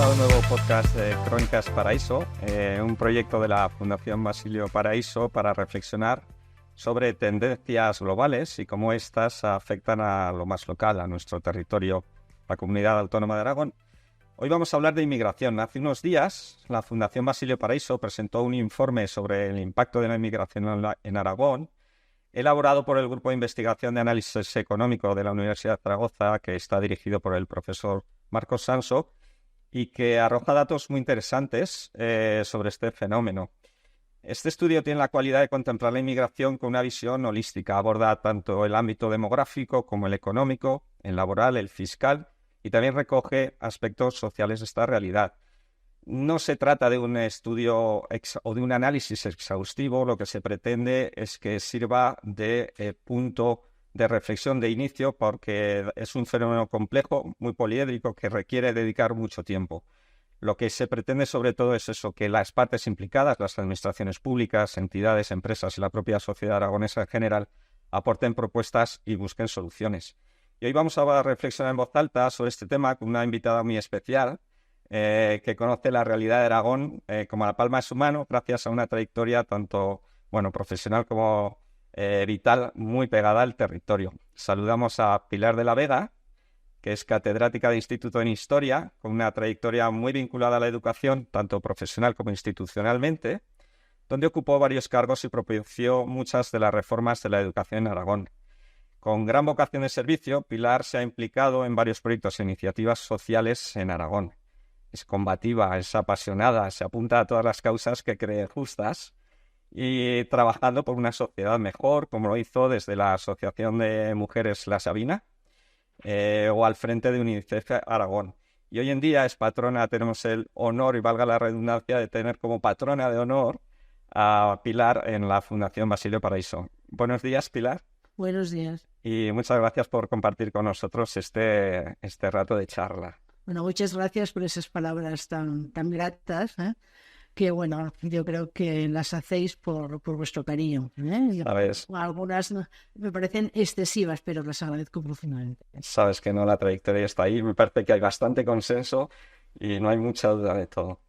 a un nuevo podcast de Crónicas Paraíso, un proyecto de la Fundación Basilio Paraíso para reflexionar sobre tendencias globales y cómo éstas afectan a lo más local, a nuestro territorio, la Comunidad Autónoma de Aragón. Hoy vamos a hablar de inmigración. Hace unos días, la Fundación Basilio Paraíso presentó un informe sobre el impacto de la inmigración en Aragón, elaborado por el Grupo de Investigación de Análisis Económico de la Universidad de Zaragoza, que está dirigido por el profesor Marcos Sanso, y que arroja datos muy interesantes sobre este fenómeno. Este estudio tiene la cualidad de contemplar la inmigración con una visión holística. Aborda tanto el ámbito demográfico como el económico, el laboral, el fiscal, y también recoge aspectos sociales de esta realidad. No se trata de un estudio o de un análisis exhaustivo. Lo que se pretende es que sirva de punto de reflexión de inicio, porque es un fenómeno complejo, muy poliédrico, que requiere dedicar mucho tiempo. Lo que se pretende sobre todo es eso, que las partes implicadas, las administraciones públicas, entidades, empresas y la propia sociedad aragonesa en general, aporten propuestas y busquen soluciones. Y hoy vamos a reflexionar en voz alta sobre este tema con una invitada muy especial, que conoce la realidad de Aragón como la palma de su mano, gracias a una trayectoria tanto profesional como vital, muy pegada al territorio. Saludamos a Pilar de la Vega, que es catedrática de Instituto en Historia, con una trayectoria muy vinculada a la educación, tanto profesional como institucionalmente, donde ocupó varios cargos y propició muchas de las reformas de la educación en Aragón. Con gran vocación de servicio, Pilar se ha implicado en varios proyectos e iniciativas sociales en Aragón. Es combativa, es apasionada, se apunta a todas las causas que cree justas y trabajando por una sociedad mejor, como lo hizo desde la Asociación de Mujeres La Sabina o al frente de UNICEF Aragón. Y hoy en día es patrona, tenemos el honor, y valga la redundancia, de tener como patrona de honor a Pilar en la Fundación Basilio Paraíso. Buenos días, Pilar. Buenos días. Y muchas gracias por compartir con nosotros este rato de charla. Bueno, muchas gracias por esas palabras tan gratas, que bueno, yo creo que las hacéis por vuestro cariño. ¿Sabes? Algunas me parecen excesivas, pero las agradezco profundamente. Sabes que no, la trayectoria está ahí, me parece que hay bastante consenso y no hay mucha duda de todo.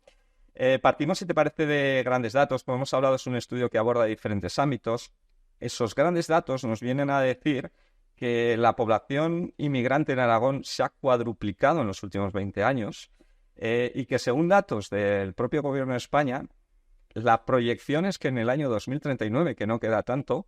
Partimos, si te parece, de grandes datos. Como hemos hablado, es un estudio que aborda diferentes ámbitos. Esos grandes datos nos vienen a decir que la población inmigrante en Aragón se ha cuadruplicado en los últimos 20 años y que, según datos del propio Gobierno de España, la proyección es que en el año 2039, que no queda tanto,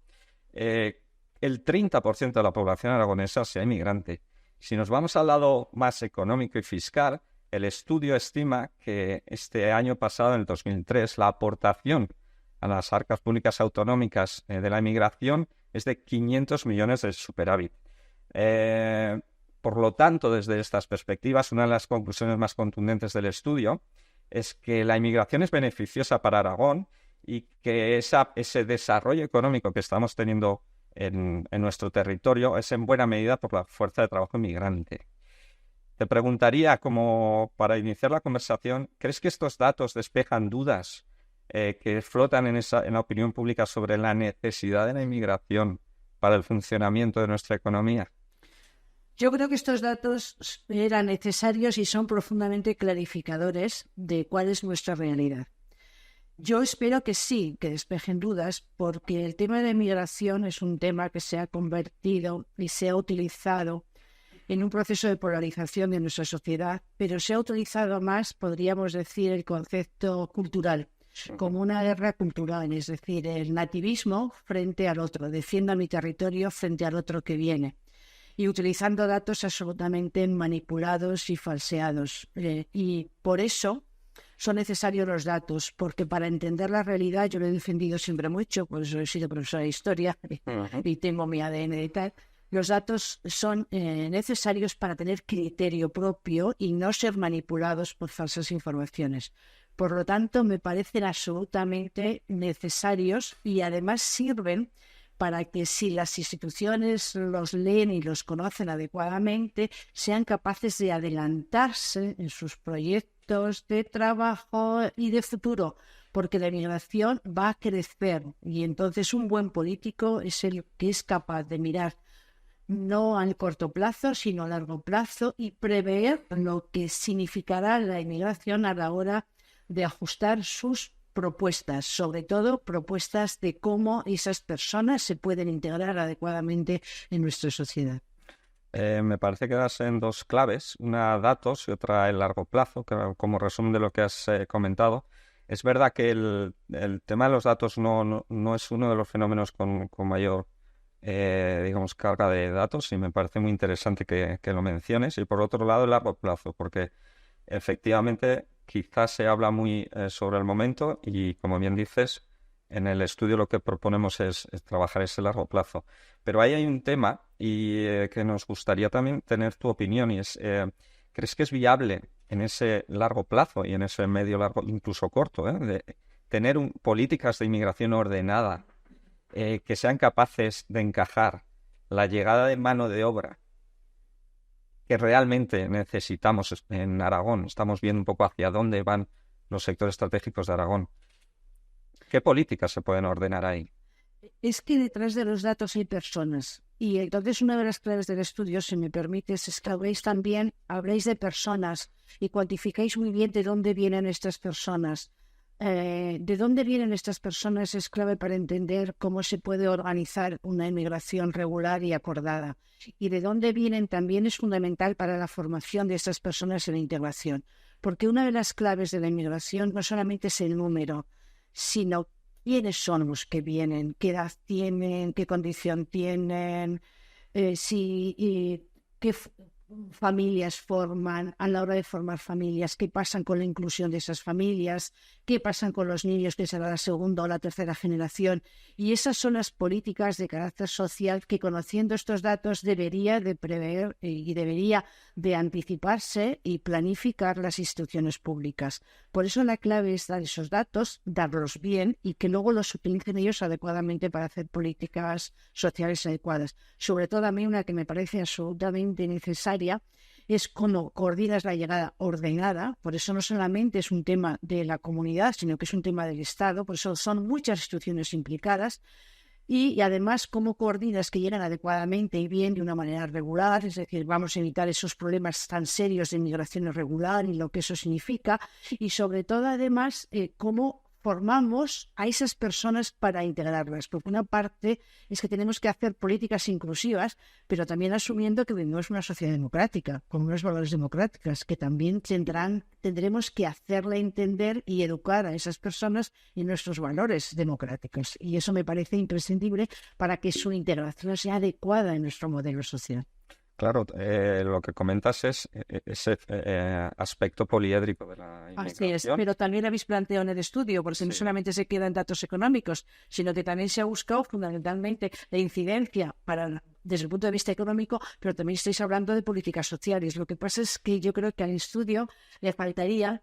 el 30% de la población aragonesa sea inmigrante. Si nos vamos al lado más económico y fiscal, el estudio estima que este año pasado, en el 2003, la aportación a las arcas públicas autonómicas de la inmigración es de 500 millones de superávit. Por lo tanto, desde estas perspectivas, una de las conclusiones más contundentes del estudio es que la inmigración es beneficiosa para Aragón y que ese desarrollo económico que estamos teniendo en nuestro territorio es en buena medida por la fuerza de trabajo inmigrante. Te preguntaría, como para iniciar la conversación, ¿crees que estos datos despejan dudas que flotan en la opinión pública sobre la necesidad de la inmigración para el funcionamiento de nuestra economía? Yo creo que estos datos eran necesarios y son profundamente clarificadores de cuál es nuestra realidad. Yo espero que sí, que despejen dudas, porque el tema de la inmigración es un tema que se ha convertido y se ha utilizado en un proceso de polarización de nuestra sociedad, pero se ha utilizado más, podríamos decir, el concepto cultural, como una guerra cultural, es decir, el nativismo frente al otro, defiendo mi territorio frente al otro que viene, y utilizando datos absolutamente manipulados y falseados. Y por eso son necesarios los datos, porque para entender la realidad, yo lo he defendido siempre mucho, por eso he sido profesora de historia y tengo mi ADN y tal. Los datos son necesarios para tener criterio propio y no ser manipulados por falsas informaciones. Por lo tanto, me parecen absolutamente necesarios y además sirven para que, si las instituciones los leen y los conocen adecuadamente, sean capaces de adelantarse en sus proyectos de trabajo y de futuro, porque la inmigración va a crecer y entonces un buen político es el que es capaz de mirar no al corto plazo, sino a largo plazo, y prever lo que significará la inmigración a la hora de ajustar sus propuestas, sobre todo propuestas de cómo esas personas se pueden integrar adecuadamente en nuestra sociedad. Me parece que das en dos claves, una datos y otra el largo plazo, que como resumen de lo que has comentado. Es verdad que el tema de los datos no es uno de los fenómenos con mayor, digamos, carga de datos, y me parece muy interesante que lo menciones. Y por otro lado, el largo plazo, porque efectivamente quizás se habla muy sobre el momento y, como bien dices, en el estudio lo que proponemos es trabajar ese largo plazo. Pero ahí hay un tema y que nos gustaría también tener tu opinión, y es, ¿crees que es viable en ese largo plazo y en ese medio largo, incluso corto, de tener políticas de inmigración ordenada que sean capaces de encajar la llegada de mano de obra que realmente necesitamos en Aragón? Estamos viendo un poco hacia dónde van los sectores estratégicos de Aragón. ¿Qué políticas se pueden ordenar ahí? Es que detrás de los datos hay personas. Y entonces una de las claves del estudio, si me permites, es que habléis de personas y cuantificáis muy bien de dónde vienen estas personas. De dónde vienen estas personas es clave para entender cómo se puede organizar una inmigración regular y acordada. Y de dónde vienen también es fundamental para la formación de estas personas en la integración. Porque una de las claves de la inmigración no solamente es el número, sino quiénes son los que vienen, qué edad tienen, qué condición tienen, qué familias forman a la hora de formar familias, qué pasan con la inclusión de esas familias, qué pasan con los niños que será la segunda o la tercera generación. Y esas son las políticas de carácter social que, conociendo estos datos, debería de prever y debería de anticiparse y planificar las instituciones públicas. Por eso la clave es dar esos datos, darlos bien y que luego los utilicen ellos adecuadamente para hacer políticas sociales adecuadas. Sobre todo a mí una que me parece absolutamente necesaria es cómo coordinas la llegada ordenada. Por eso no solamente es un tema de la comunidad, sino que es un tema del Estado. Por eso son muchas instituciones implicadas. Y además, cómo coordinas que llegan adecuadamente y bien de una manera regular, es decir, vamos a evitar esos problemas tan serios de inmigración irregular y lo que eso significa. Y sobre todo, además, cómo formamos a esas personas para integrarlas. Porque una parte es que tenemos que hacer políticas inclusivas, pero también asumiendo que vivimos en una sociedad democrática, con unos valores democráticos, que también tendremos que hacerle entender y educar a esas personas en nuestros valores democráticos. Y eso me parece imprescindible para que su integración sea adecuada en nuestro modelo social. Claro, lo que comentas es ese aspecto poliédrico de la Así es, inmigración. pero también habéis planteado en el estudio, porque no Sí. solamente se quedan datos económicos, sino que también se ha buscado fundamentalmente la incidencia desde el punto de vista económico, pero también estáis hablando de políticas sociales. Lo que pasa es que yo creo que al estudio le faltaría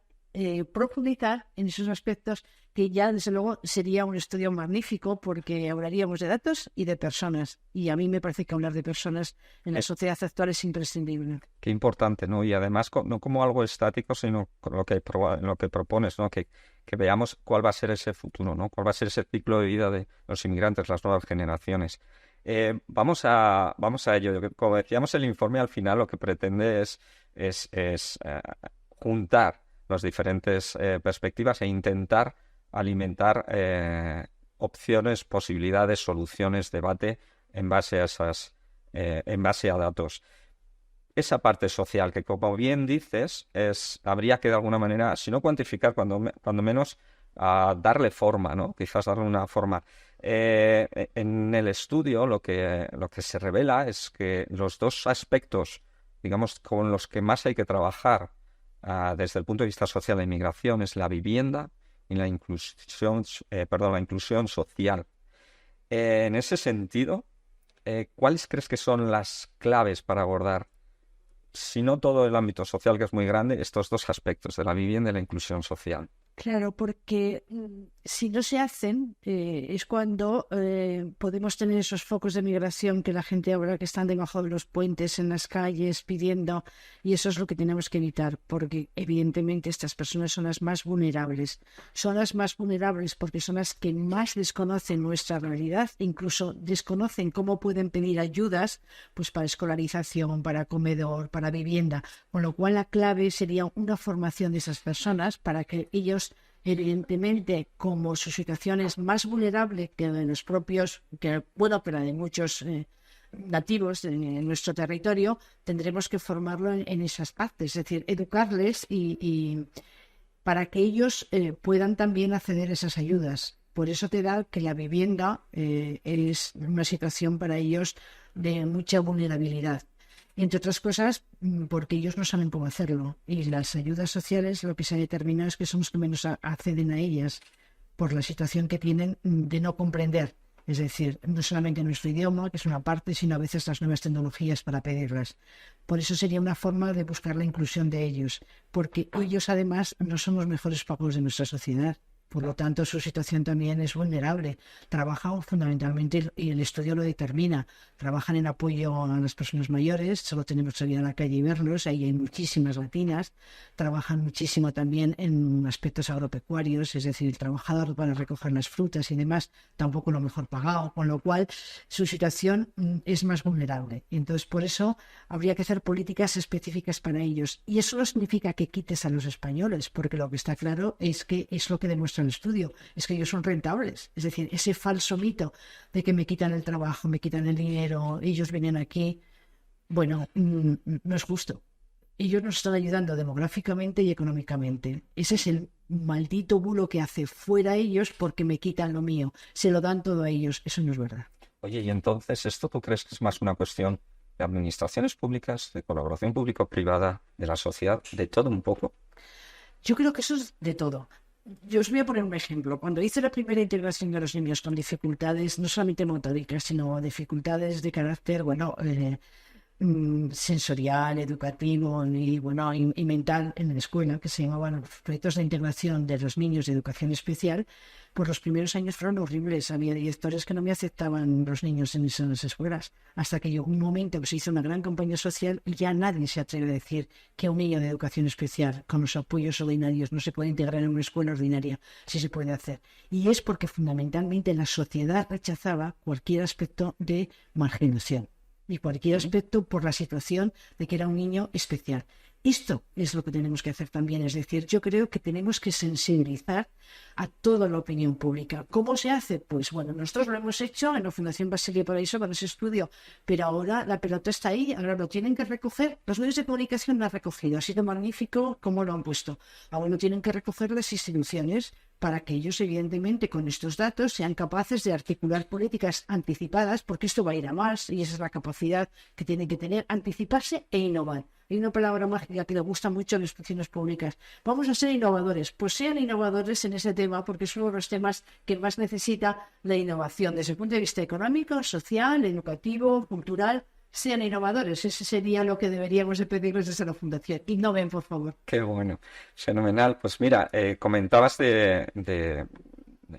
profundizar en esos aspectos, que ya desde luego sería un estudio magnífico, porque hablaríamos de datos y de personas, y a mí me parece que hablar de personas en la sociedad actual es imprescindible. Qué importante, ¿no? Y además no como algo estático, sino con lo que propones, ¿no? Que veamos cuál va a ser ese futuro, ¿no? Cuál va a ser ese ciclo de vida de los inmigrantes, las nuevas generaciones. Vamos a ello. Como decíamos, el informe al final lo que pretende es juntar las diferentes perspectivas e intentar alimentar opciones, posibilidades, soluciones, debate en base a datos. Esa parte social que, como bien dices, habría que de alguna manera, si no cuantificar, cuando menos darle forma, ¿no? Quizás darle una forma. En el estudio lo que se revela es que los dos aspectos, digamos, con los que más hay que trabajar desde el punto de vista social de inmigración es la vivienda y la inclusión social. En ese sentido, ¿cuáles crees que son las claves para abordar, si no todo el ámbito social, que es muy grande, estos dos aspectos de la vivienda y la inclusión social? Claro, porque si no se hacen, es cuando podemos tener esos focos de migración que la gente ahora que están debajo de los puentes, en las calles, pidiendo, y eso es lo que tenemos que evitar, porque evidentemente estas personas son las más vulnerables. Son las más vulnerables porque son las que más desconocen nuestra realidad, incluso desconocen cómo pueden pedir ayudas, pues para escolarización, para comedor, para vivienda, con lo cual la clave sería una formación de esas personas para que ellos evidentemente, como su situación es más vulnerable que de los propios, que bueno, pero de muchos nativos en nuestro territorio, tendremos que formarlo en esas partes, es decir, educarles y para que ellos puedan también acceder a esas ayudas. Por eso te da que la vivienda es una situación para ellos de mucha vulnerabilidad. Entre otras cosas, porque ellos no saben cómo hacerlo. Y las ayudas sociales, lo que se ha determinado es que son los que menos acceden a ellas por la situación que tienen de no comprender. Es decir, no solamente nuestro idioma, que es una parte, sino a veces las nuevas tecnologías para pedirlas. Por eso sería una forma de buscar la inclusión de ellos, porque ellos además no son los mejores pagos de nuestra sociedad. Por lo tanto, su situación también es vulnerable. Trabajan fundamentalmente, y el estudio lo determina, trabajan en apoyo a las personas mayores, solo tenemos que salir a la calle y verlos, ahí hay muchísimas latinas, trabajan muchísimo también en aspectos agropecuarios, es decir, el trabajador para recoger las frutas y demás, tampoco lo mejor pagado, con lo cual su situación es más vulnerable. Y entonces, por eso habría que hacer políticas específicas para ellos. Y eso no significa que quites a los españoles, porque lo que está claro es que es lo que demuestra el estudio, es que ellos son rentables. Es decir, ese falso mito de que me quitan el trabajo, me quitan el dinero, ellos vienen aquí, bueno, no es justo. Ellos nos están ayudando demográficamente y económicamente. Ese es el maldito bulo que hace fuera ellos porque me quitan lo mío. Se lo dan todo a ellos. Eso no es verdad. Oye, y entonces, ¿esto tú crees que es más una cuestión de administraciones públicas, de colaboración público-privada, de la sociedad, de todo un poco? Yo creo que eso es de todo. Yo os voy a poner un ejemplo. Cuando hice la primera integración de los niños con dificultades, no solamente motóricas, sino dificultades de carácter, sensorial, educativo y mental en la escuela, que se llamaban los proyectos de integración de los niños de educación especial, pues los primeros años fueron horribles. Había directores que no me aceptaban los niños en esas escuelas, hasta que llegó un momento que se hizo una gran campaña social y ya nadie se atreve a decir que un niño de educación especial con los apoyos ordinarios no se puede integrar en una escuela ordinaria. Sí se puede hacer. Y es porque fundamentalmente la sociedad rechazaba cualquier aspecto de marginación y cualquier aspecto por la situación de que era un niño especial. Esto es lo que tenemos que hacer también, es decir, yo creo que tenemos que sensibilizar a toda la opinión pública. ¿Cómo se hace? Pues bueno, nosotros lo hemos hecho en la Fundación Basilio Paraíso con ese estudio, pero ahora la pelota está ahí, ahora lo tienen que recoger. Los medios de comunicación lo han recogido, ha sido magnífico cómo lo han puesto. Ahora lo tienen que recoger las instituciones para que ellos, evidentemente, con estos datos sean capaces de articular políticas anticipadas, porque esto va a ir a más y esa es la capacidad que tienen que tener, anticiparse e innovar. Hay una palabra mágica que le gusta mucho a las instituciones públicas. Vamos a ser innovadores. Pues sean innovadores en ese tema, porque es uno de los temas que más necesita la innovación desde el punto de vista económico, social, educativo, cultural. Sean innovadores. Ese sería lo que deberíamos de pedirles desde la Fundación. Innoven, por favor. Qué bueno, fenomenal. Pues mira, comentabas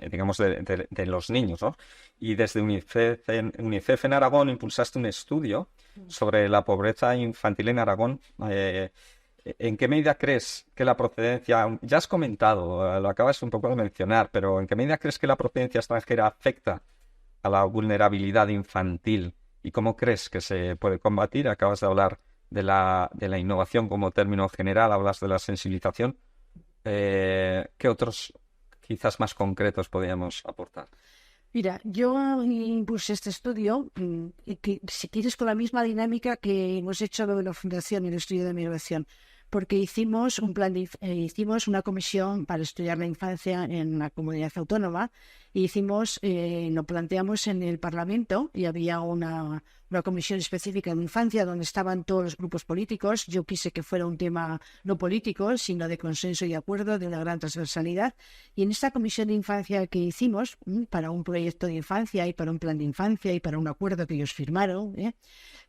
digamos, de los niños, ¿no? Y desde UNICEF en Aragón impulsaste un estudio sobre la pobreza infantil en Aragón. ¿En qué medida crees que la procedencia, ya has comentado, lo acabas un poco de mencionar, pero ¿en qué medida crees que la procedencia extranjera afecta a la vulnerabilidad infantil? ¿Y cómo crees que se puede combatir? Acabas de hablar de la innovación como término general, hablas de la sensibilización. ¿Qué otros quizás más concretos podríamos aportar? Mira, yo impulsé este estudio, que si quieres con la misma dinámica que hemos hecho lo de la Fundación y el estudio de migración, porque hicimos hicimos una comisión para estudiar la infancia en la comunidad autónoma y lo planteamos en el Parlamento y había una comisión específica de infancia donde estaban todos los grupos políticos. Yo quise que fuera un tema no político, sino de consenso y acuerdo, de una gran transversalidad. Y en esta comisión de infancia que hicimos, para un proyecto de infancia y para un plan de infancia y para un acuerdo que ellos firmaron,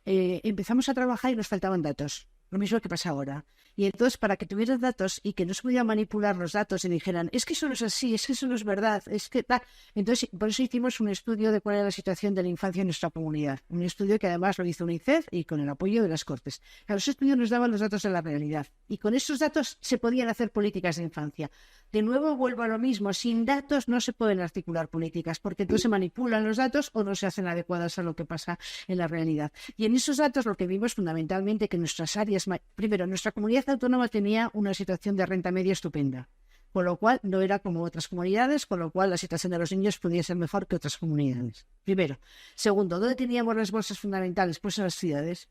empezamos a trabajar y nos faltaban datos. lo mismo que pasa ahora. Y entonces, para que tuvieras datos y que no se pudieran manipular los datos y dijeran, es que eso no es así, es que eso no es verdad, es que tal. Entonces, por eso hicimos un estudio de cuál era la situación de la infancia en nuestra comunidad. Un estudio que además lo hizo UNICEF y con el apoyo de las Cortes. Claro, esos estudios nos daban los datos de la realidad. Y con esos datos se podían hacer políticas de infancia. De nuevo, vuelvo a lo mismo. Sin datos no se pueden articular políticas, porque entonces se manipulan los datos o no se hacen adecuadas a lo que pasa en la realidad. Y en esos datos lo que vimos fundamentalmente que nuestras áreas, primero, nuestra comunidad autónoma tenía una situación de renta media estupenda, con lo cual no era como otras comunidades, con lo cual la situación de los niños podía ser mejor que otras comunidades. Primero. Segundo, ¿dónde teníamos las bolsas fundamentales? Pues en las ciudades.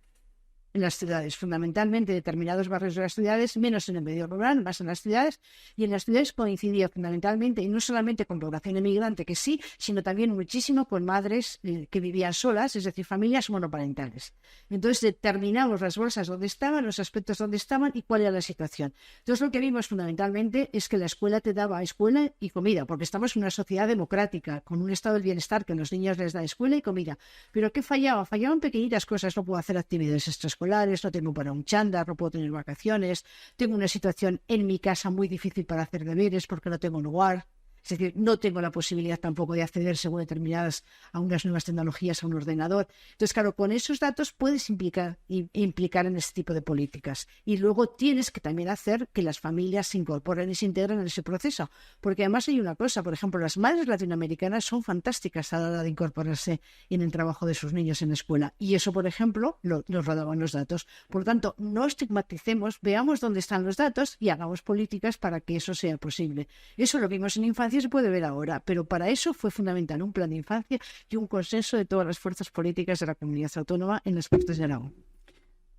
En las ciudades, fundamentalmente determinados barrios de las ciudades, menos en el medio rural, más en las ciudades, y en las ciudades coincidía fundamentalmente, y no solamente con población emigrante, que sí, sino también muchísimo con madres que vivían solas, es decir, familias monoparentales. Entonces determinamos las bolsas donde estaban, los aspectos donde estaban y cuál era la situación. Entonces lo que vimos fundamentalmente es que la escuela te daba escuela y comida, porque estamos en una sociedad democrática, con un estado del bienestar que a los niños les da escuela y comida. Pero ¿qué fallaba? Fallaban pequeñitas cosas, no puedo hacer actividades extraescolares, no tengo para un chándal, no puedo tener vacaciones, tengo una situación en mi casa muy difícil para hacer deberes porque no tengo lugar. Es decir, no tengo la posibilidad tampoco de acceder según determinadas a unas nuevas tecnologías, a un ordenador. Entonces, claro, con esos datos puedes implicar en este tipo de políticas. Y luego tienes que también hacer que las familias se incorporen y se integren en ese proceso. Porque además hay una cosa, por ejemplo, las madres latinoamericanas son fantásticas a la hora de incorporarse en el trabajo de sus niños en la escuela. Y eso, por ejemplo, nos lo daban los datos. Por lo tanto, no estigmaticemos, veamos dónde están los datos y hagamos políticas para que eso sea posible. Eso lo vimos en infancia, se puede ver ahora, pero para eso fue fundamental un plan de infancia y un consenso de todas las fuerzas políticas de la comunidad autónoma en las Cortes de Aragón.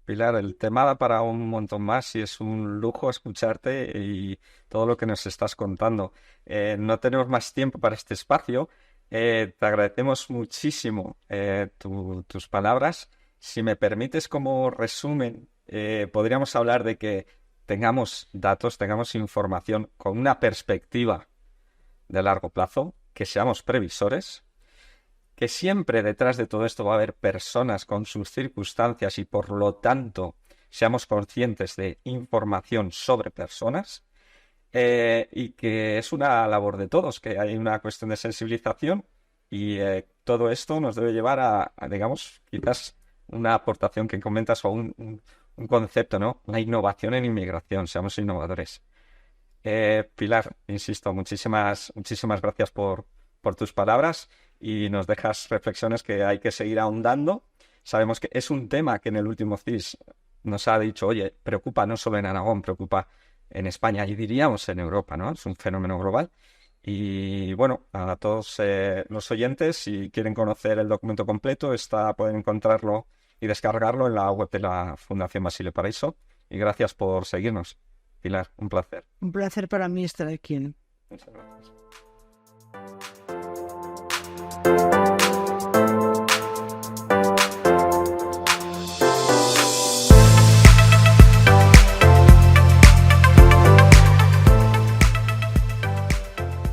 Pilar, el tema da para un montón más y es un lujo escucharte y todo lo que nos estás contando. No tenemos más tiempo para este espacio. Te agradecemos muchísimo tus palabras. Si me permites, como resumen, podríamos hablar de que tengamos datos, tengamos información con una perspectiva de largo plazo, que seamos previsores, que siempre detrás de todo esto va a haber personas con sus circunstancias y por lo tanto seamos conscientes de información sobre personas y que es una labor de todos, que hay una cuestión de sensibilización y todo esto nos debe llevar a, digamos, quizás una aportación que comentas o un concepto, ¿no? La innovación en inmigración, seamos innovadores. Pilar, insisto, muchísimas gracias por tus palabras y nos dejas reflexiones que hay que seguir ahondando. Sabemos que es un tema que en el último CIS nos ha dicho, oye, preocupa no solo en Aragón, preocupa en España y diríamos en Europa, ¿no? Es un fenómeno global. Y bueno, a todos los oyentes, si quieren conocer el documento completo, pueden encontrarlo y descargarlo en la web de la Fundación Basilio Paraíso. Y gracias por seguirnos. Pilar, un placer. Un placer para mí estar aquí. Muchas gracias.